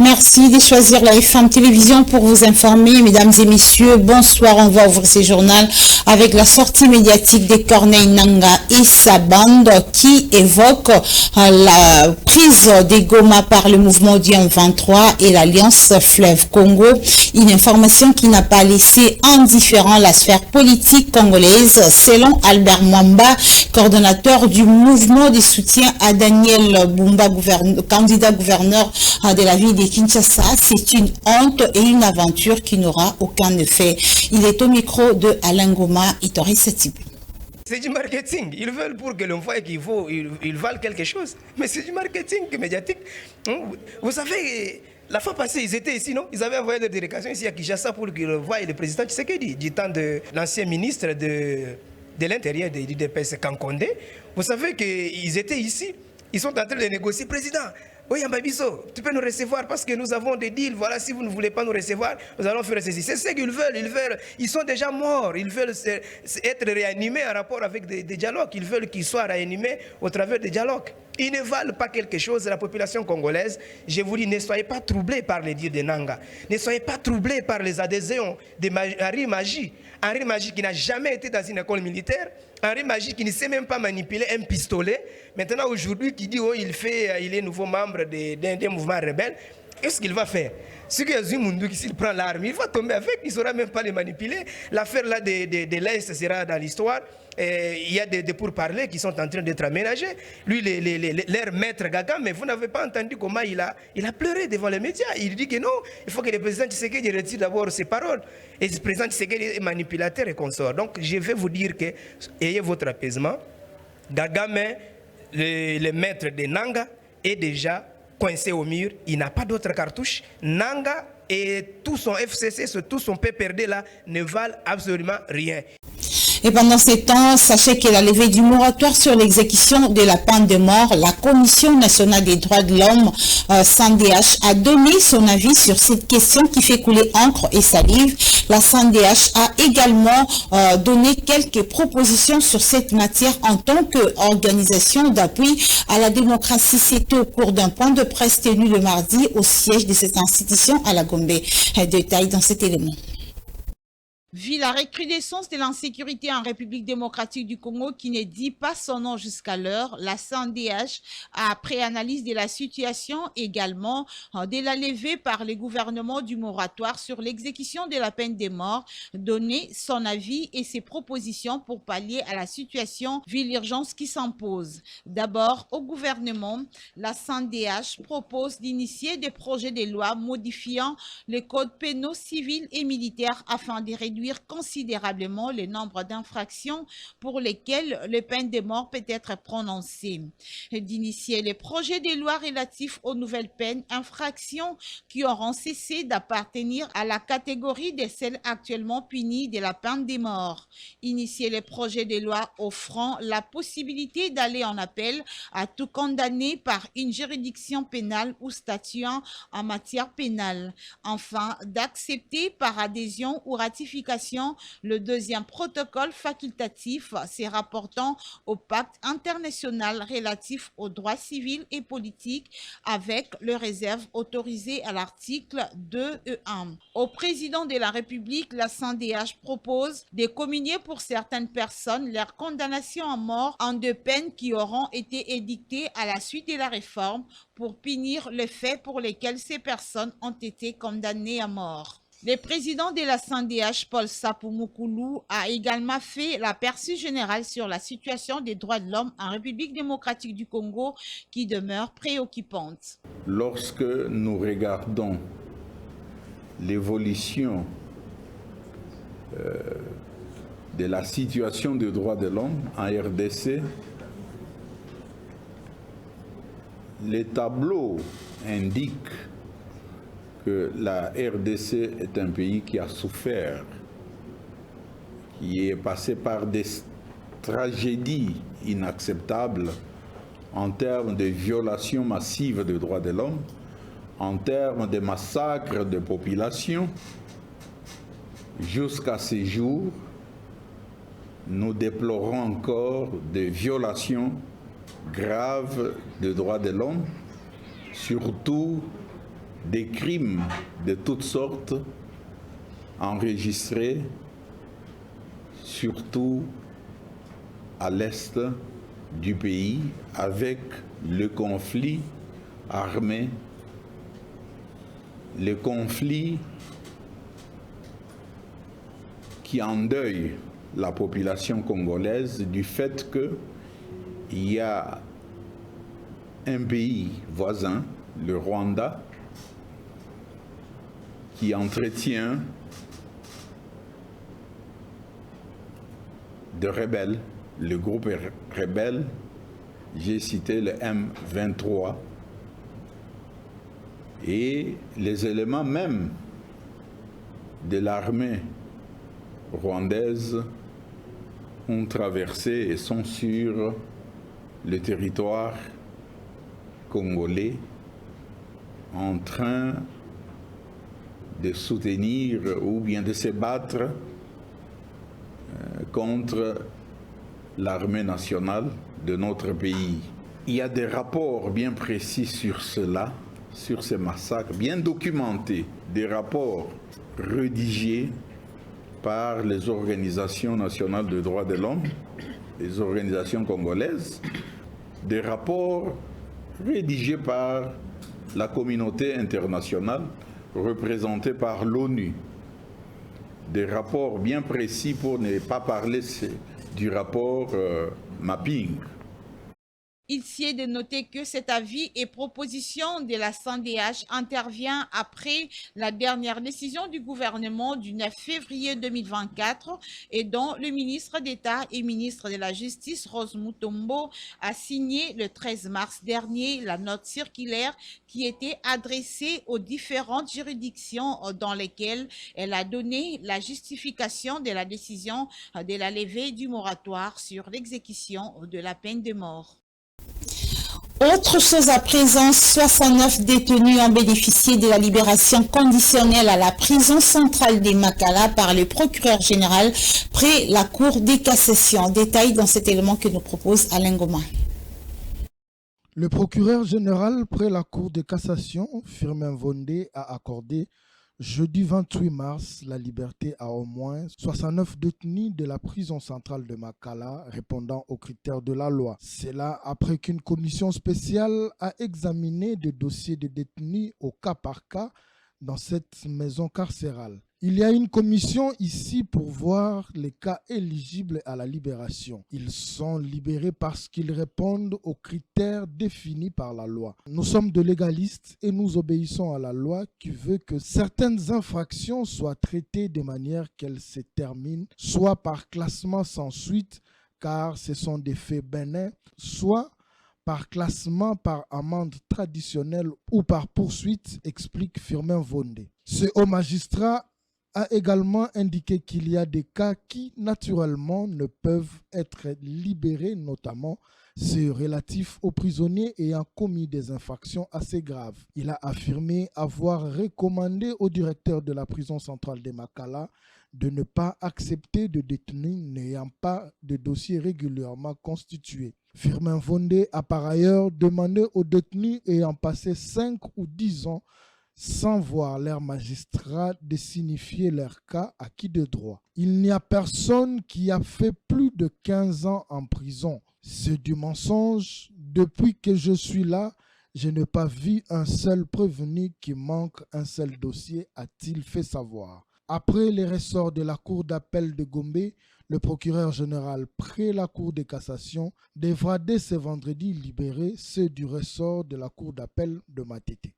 Merci de choisir la FM Télévision pour vous informer. Mesdames et messieurs, bonsoir. On va ouvrir ce journal avec la sortie médiatique de Corneille Nangaa et sa bande qui évoque la prise des Goma par le mouvement du M23 et l'Alliance Fleuve Congo. Une information qui n'a pas laissé indifférent la sphère politique congolaise, selon Albert Mwamba, coordonnateur du mouvement de soutien à Daniel Bumba, candidat gouverneur de la ville de Kinshasa. C'est une honte et une aventure qui n'aura aucun effet. Il est au micro de Alain Goma et Tori Satibu. C'est du marketing. Ils veulent pour que l'on voie qu'ils valent quelque chose. Mais c'est du marketing médiatique. Vous savez, la fois passée, ils étaient ici, non? Ils avaient envoyé des délégations ici à Kinshasa pour qu'ils voient le président Tshisekedi, du temps de l'ancien ministre de l'Intérieur de l'UDPS Kankonde. Vous savez qu'ils étaient ici. Ils sont en train de négocier. Président, oui, Ambabiso, tu peux nous recevoir parce que nous avons des deals. Voilà, si vous ne voulez pas nous recevoir, nous allons faire ceci. C'est ce qu'ils veulent. Ils sont déjà morts. Ils veulent être réanimés en rapport avec des dialogues. Ils veulent qu'ils soient réanimés au travers des dialogues. Ils ne valent pas quelque chose. La population congolaise, je vous dis, ne soyez pas troublés par les dires de Nangaa. Ne soyez pas troublés par les adhésions d'Henri Magie. Henri Magie qui n'a jamais été dans une école militaire. Henri Magie qui ne sait même pas manipuler un pistolet. Maintenant, aujourd'hui, qui dit il est nouveau membre d'un mouvement rebelle. Qu'est-ce qu'il va faire? Si s'il prend l'arme, il va tomber avec, il ne saura même pas les manipuler. L'affaire là de l'Est sera dans l'histoire. Il y a des pourparlers qui sont en train d'être aménagés. Lui, leur maître Gaga, mais vous n'avez pas entendu comment il a pleuré devant les médias. Il dit que non, il faut que le président Tshisekedi retire d'abord ses paroles. Et le président Tshisekedi est manipulateur et consort. Donc je vais vous dire que ayez votre apaisement. Gaga, mais le maître de Nangaa est déjà coincé au mur. Il n'a pas d'autre cartouche. Nangaa et tout son FCC, tout son PPRD là, ne valent absolument rien. Et pendant ces temps, sachez que la levée du moratoire sur l'exécution de la peine de mort, la Commission nationale des droits de l'homme, CNDH, a donné son avis sur cette question qui fait couler encre et salive. La CNDH a également donné quelques propositions sur cette matière en tant qu'organisation d'appui à la démocratie. C'était au cours d'un point de presse tenu le mardi au siège de cette institution à la Gombe. Détail dans cet élément. Vu la recrudescence de l'insécurité en République démocratique du Congo qui ne dit pas son nom jusqu'à l'heure, la CNDH, après analyse de la situation également, de la levée par le gouvernement du moratoire sur l'exécution de la peine de mort, donné son avis et ses propositions pour pallier à la situation vu l'urgence qui s'impose. D'abord, au gouvernement, la CNDH propose d'initier des projets de loi modifiant les codes pénaux civils et militaires afin de réduire considérablement le nombre d'infractions pour lesquelles le peine de mort peut être prononcée, d'initier les projets de loi relatifs aux nouvelles peines, infractions qui auront cessé d'appartenir à la catégorie de celles actuellement punies de la peine de mort, initier les projets de loi offrant la possibilité d'aller en appel à tout condamné par une juridiction pénale ou statuant en matière pénale, enfin d'accepter par adhésion ou ratification le deuxième protocole facultatif se rapportant au pacte international relatif aux droits civils et politiques avec les réserves autorisées à l'article 2E1. Au président de la République, la CNDH propose de communier pour certaines personnes leur condamnation à mort en deux peines qui auront été édictées à la suite de la réforme pour punir les faits pour lesquels ces personnes ont été condamnées à mort. Le président de la CNDH, Paul Sapou Moukoulou, a également fait l'aperçu général sur la situation des droits de l'homme en République démocratique du Congo qui demeure préoccupante. Lorsque nous regardons l'évolution de la situation des droits de l'homme en RDC, les tableaux indiquent que la RDC est un pays qui a souffert, qui est passé par des tragédies inacceptables en termes de violations massives des droits de l'homme, en termes de massacres de population. Jusqu'à ces jours, nous déplorons encore des violations graves des droits de l'homme, surtout des crimes de toutes sortes enregistrés, surtout à l'est du pays, avec le conflit armé, le conflit qui endeuille la population congolaise du fait qu'il y a un pays voisin, le Rwanda, qui entretient de rebelles, le groupe rebelle, j'ai cité le M23, et les éléments même de l'armée rwandaise ont traversé et sont sur le territoire congolais en train de soutenir ou bien de se battre contre l'armée nationale de notre pays. Il y a des rapports bien précis sur cela, sur ces massacres, bien documentés, des rapports rédigés par les organisations nationales de droits de l'homme, les organisations congolaises, des rapports rédigés par la communauté internationale représentée par l'ONU, des rapports bien précis pour ne pas parler du rapport mapping. Il s'y est de noter que cet avis et proposition de la CNDH intervient après la dernière décision du gouvernement du 9 février 2024 et dont le ministre d'État et ministre de la Justice, Rose Mutombo, a signé le 13 mars dernier la note circulaire qui était adressée aux différentes juridictions dans lesquelles elle a donné la justification de la décision de la levée du moratoire sur l'exécution de la peine de mort. Autre chose à présent, 69 détenus ont bénéficié de la libération conditionnelle à la prison centrale de Makala par le procureur général près la Cour de cassation. Détail dans cet élément que nous propose Alain Goma. Le procureur général près la Cour de cassation, Firmin Vondé, a accordé jeudi 28 mars la liberté à au moins 69 détenus de la prison centrale de Makala répondant aux critères de la loi. C'est là après qu'une commission spéciale a examiné des dossiers de détenus au cas par cas dans cette maison carcérale. Il y a une commission ici pour voir les cas éligibles à la libération. Ils sont libérés parce qu'ils répondent aux critères définis par la loi. Nous sommes de légalistes et nous obéissons à la loi qui veut que certaines infractions soient traitées de manière qu'elles se terminent, soit par classement sans suite, car ce sont des faits bénins, soit par classement par amende traditionnelle ou par poursuite, explique Firmin Vondé. Ce haut magistrat a également indiqué qu'il y a des cas qui, naturellement, ne peuvent être libérés, notamment ceux relatifs aux prisonniers ayant commis des infractions assez graves. Il a affirmé avoir recommandé au directeur de la prison centrale de Makala de ne pas accepter de détenus n'ayant pas de dossier régulièrement constitué. Firmin Vondé a par ailleurs demandé aux détenus ayant passé 5 ou 10 ans sans voir leur magistrat de signifier leur cas acquis de droit. Il n'y a personne qui a fait plus de 15 ans en prison. C'est du mensonge. Depuis que je suis là, je n'ai pas vu un seul prévenu qui manque un seul dossier, a-t-il fait savoir. Après les ressorts de la cour d'appel de Gombe, le procureur général près la cour de cassation devra dès ce vendredi libérer ceux du ressort de la cour d'appel de Matete.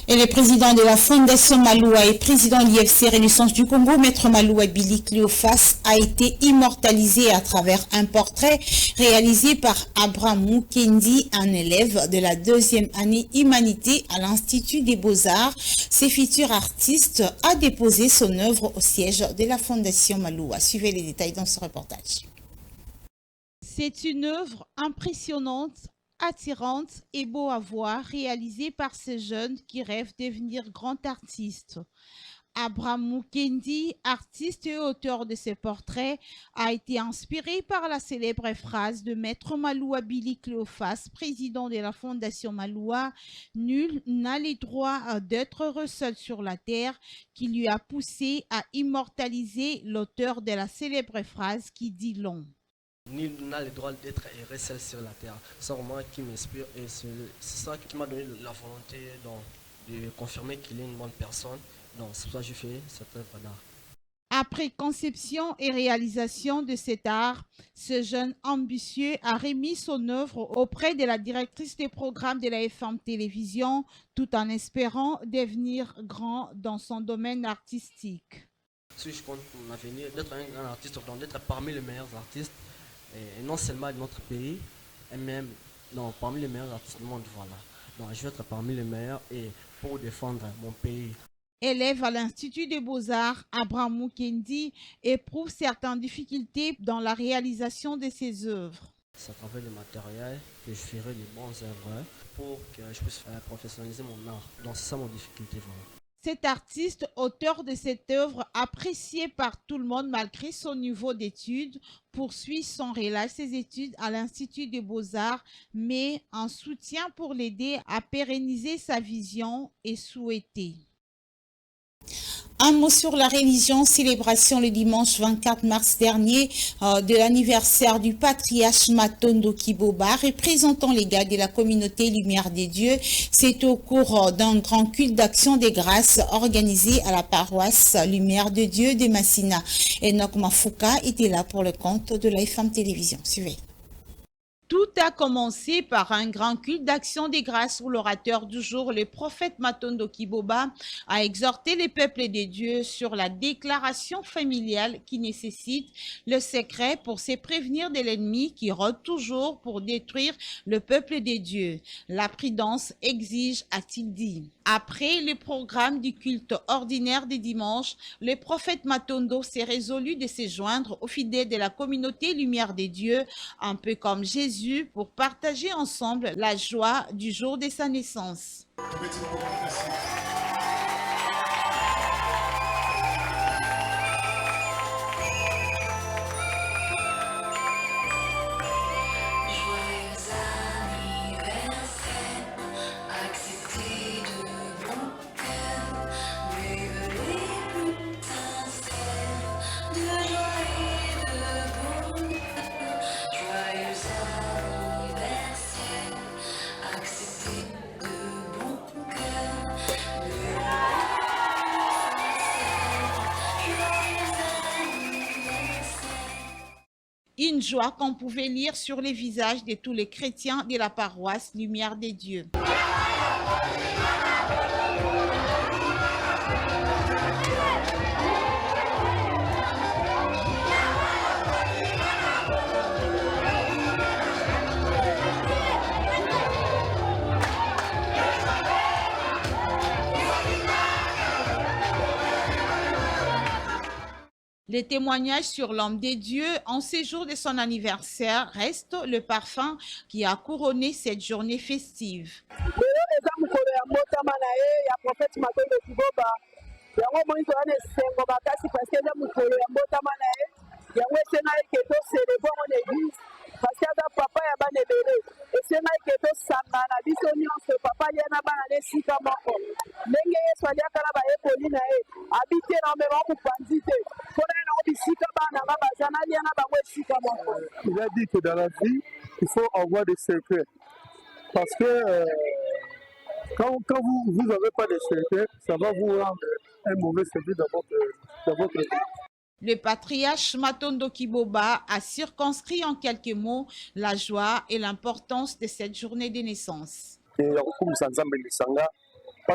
Et le président de la Fondation Maloua et président de l'IFC Renaissance du Congo, Maître Maloua Billy Cléophas, a été immortalisé à travers un portrait réalisé par Abraham Mukendi, un élève de la 2e année Humanité à l'Institut des Beaux-Arts. Ce futur artiste a déposé son œuvre au siège de la Fondation Maloua. Suivez les détails dans ce reportage. C'est une œuvre impressionnante, attirante et beau à voir, réalisée par ces jeunes qui rêvent de devenir grands artistes. Abraham Mukendi, artiste et auteur de ses portraits, a été inspiré par la célèbre phrase de Maître Maloua Billy Cléophas, président de la Fondation Maloua, « Nul n'a le droit d'être heureux seul sur la terre », qui lui a poussé à immortaliser l'auteur de la célèbre phrase qui dit long. Nul n'a le droit d'être heureux seul sur la terre. C'est moi qui m'inspire et c'est ça qui m'a donné la volonté de confirmer qu'il est une bonne personne. Donc c'est pour ça que j'ai fait cette œuvre d'art. Après conception et réalisation de cet art, ce jeune ambitieux a remis son œuvre auprès de la directrice des programmes de la FM Télévision, tout en espérant devenir grand dans son domaine artistique. Si je compte mon avenir, d'être un grand artiste, donc d'être parmi les meilleurs artistes, et non seulement de notre pays, et même parmi les meilleurs artistes du monde, voilà. Donc je vais être parmi les meilleurs et pour défendre mon pays. Élève à l'Institut des Beaux-Arts, Abraham Mukendi éprouve certaines difficultés dans la réalisation de ses œuvres. C'est à travers le matériel que je ferai les bonnes œuvres pour que je puisse professionnaliser mon art. Donc c'est ça mon difficulté vraiment. Cet artiste, auteur de cette œuvre, apprécié par tout le monde malgré son niveau d'études, poursuit sans relâche ses études à l'Institut des Beaux-Arts, mais en soutien pour l'aider à pérenniser sa vision et souhaiter. Un mot sur la religion, célébration le dimanche 24 mars dernier de l'anniversaire du patriarche Matondo Kiboba, représentant les gars de la communauté Lumière des Dieux. C'est au cours d'un grand culte d'action des grâces organisé à la paroisse Lumière de Dieu de Massina. Enoch Mafuka était là pour le compte de la FM Télévision. Suivez. Tout a commencé par un grand culte d'action des grâces où l'orateur du jour, le prophète Matondo Kiboba, a exhorté les peuples des dieux sur la déclaration familiale qui nécessite le secret pour se prévenir de l'ennemi qui rôde toujours pour détruire le peuple des dieux. La prudence exige, a-t-il dit. Après le programme du culte ordinaire des dimanches, le prophète Matondo s'est résolu de se joindre aux fidèles de la communauté Lumière des Dieux, un peu comme Jésus, pour partager ensemble la joie du jour de sa naissance. Une joie qu'on pouvait lire sur les visages de tous les chrétiens de la paroisse Lumière des Dieux. Les témoignages sur l'homme des dieux en ces jours de son anniversaire restent le parfum qui a couronné cette journée festive. parce que aza papa ya bana ebele esengaki tosangana biso nyonso papa alia na bana na esika moko ndenge yesu aliaka na bayekoli na ye abi te na omema mopanzi te mpona ye nango bisika bana nga baza nalia na bango esika moko. Il a dit que dans la vie il faut avoir des secrets parce que quand vous n'avez pas de secrets, ça va vous rendre un mauvais service dans votre vie. Le patriarche Matondo Kiboba a circonscrit en quelques mots la joie et l'importance de cette journée de naissance. Parce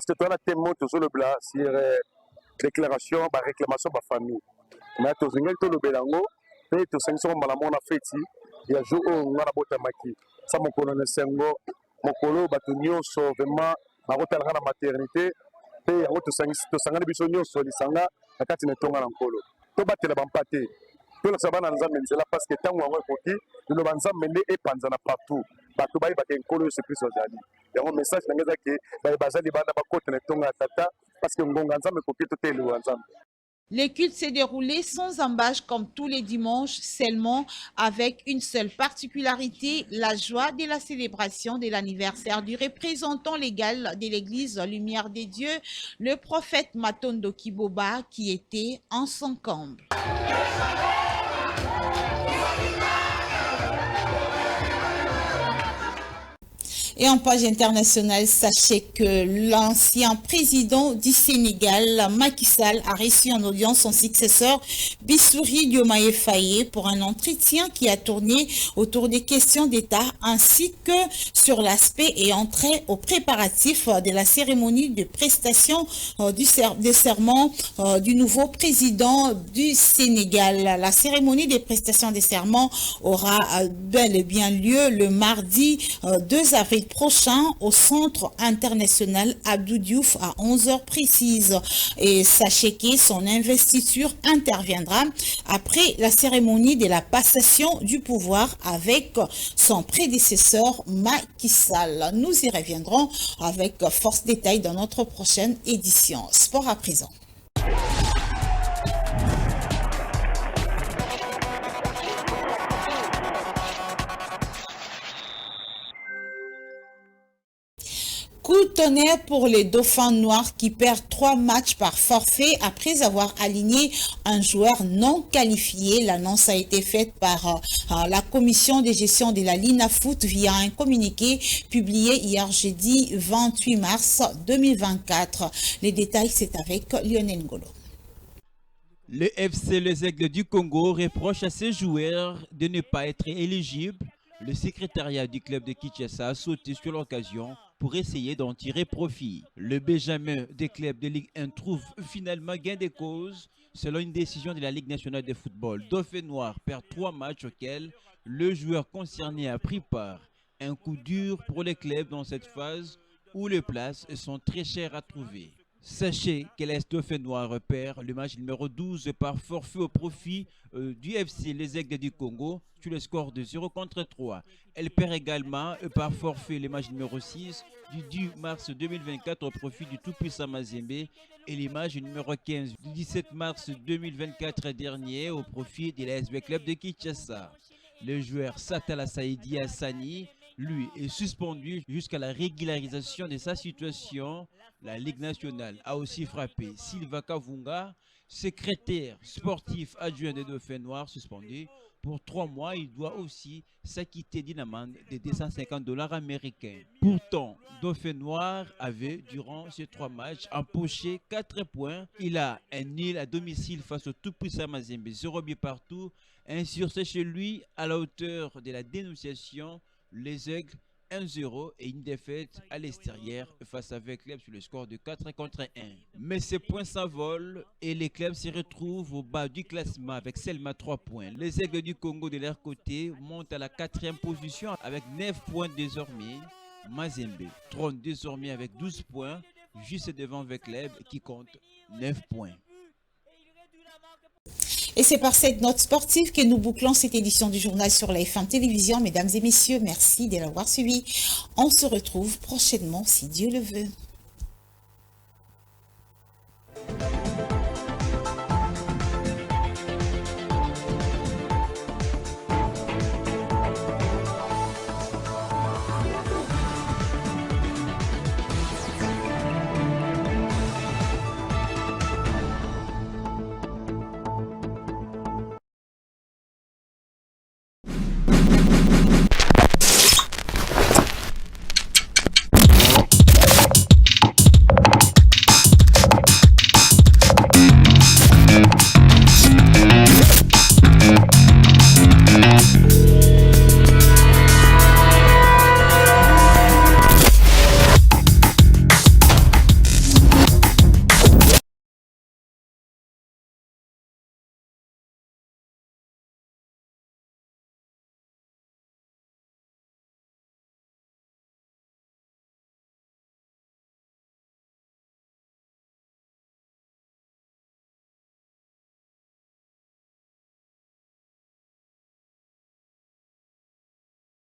que tu as un témoin sur le blas sur déclaration, réclamation de la famille. Mais tu as un belango, tu as un malamon à fêti, il y a un jour où on a un maki. Ça mon colonel Sengo, mon colo, Batunio, vraiment, ma route à la maternité, et on a un bisonio sur les sanga, la catine tonga en colo. To batela bampate to la sabana nzambe nzela parce que tango ngo ekoki le banzambe nde epanza na partout bato bayebaka nkolo yesu kristo azali yango message na ngai eza ke bazali bana bakota na etongo ya tata parce que ngonga nzambe ekoki totelewa nzambe. Le culte s'est déroulé sans embâche comme tous les dimanches, seulement avec une seule particularité, la joie de la célébration de l'anniversaire du représentant légal de l'église Lumière des Dieux, le prophète Matondo Kiboba, qui était en son comble. Et en page internationale, sachez que l'ancien président du Sénégal, Macky Sall, a reçu en audience son successeur, Bassirou Diomaye Faye, pour un entretien qui a tourné autour des questions d'État ainsi que sur l'aspect ayant trait aux préparatifs de la cérémonie de prestation des serments du nouveau président du Sénégal. La cérémonie des prestations des serments aura bel et bien lieu le mardi 2 avril prochain au Centre international Abdou Diouf à 11h précises. Et sachez que son investiture interviendra après la cérémonie de la passation du pouvoir avec son prédécesseur Macky Sall. Nous y reviendrons avec force détail dans notre prochaine édition. Sport à présent. Coup de tonnerre pour les Dauphins noirs qui perdent 3 matchs par forfait après avoir aligné un joueur non qualifié. L'annonce a été faite par la commission de gestion de la Lina Foot via un communiqué publié hier jeudi 28 mars 2024. Les détails, c'est avec Lionel Ngolo. Le FC Les Aigles du Congo reproche à ses joueurs de ne pas être éligibles. Le secrétariat du club de Kinshasa a sauté sur l'occasion pour essayer d'en tirer profit. Le Benjamin des clubs de Ligue 1 trouve finalement gain de cause selon une décision de la Ligue nationale de football. Dauphin Noir perd 3 matchs auxquels le joueur concerné a pris part. Un coup dur pour les clubs dans cette phase où les places sont très chères à trouver. Sachez que l'Est Dauphin Noir perd le match numéro 12 par forfait au profit du FC Les Aigles du Congo sur le score de 0-3. Elle perd également par forfait le match numéro 6 du 10 mars 2024 au profit du tout-puissant Mazembe et l'image numéro 15 du 17 mars 2024 dernier au profit de l'ASB Club de Kinshasa. Le joueur Satala Saïdi Hassani, lui, est suspendu jusqu'à la régularisation de sa situation. La Ligue nationale a aussi frappé Sylvain Kavunga, secrétaire sportif adjoint des Dauphins Noirs, suspendu pour 3 mois. Il doit aussi s'acquitter d'une amende de $250 américains. Pourtant, Dauphin Noir avait, durant ces 3 matchs, empoché 4 points. Il a un nul à domicile face au tout-puissant Mazembe, 0 but partout. Un succès chez lui à la hauteur de la dénonciation. Les Aigles 1-0 et une défaite à l'extérieur face à un club sur le score de 4-1. Mais ces points s'envolent et les clubs se retrouvent au bas du classement avec seulement 3 points. Les Aigles du Congo de leur côté montent à la 4e position avec 9 points désormais. Mazembe trône désormais avec 12 points, juste devant un club qui compte 9 points. Et c'est par cette note sportive que nous bouclons cette édition du journal sur la F1 Télévision. Mesdames et messieurs, merci de l'avoir suivi. On se retrouve prochainement si Dieu le veut.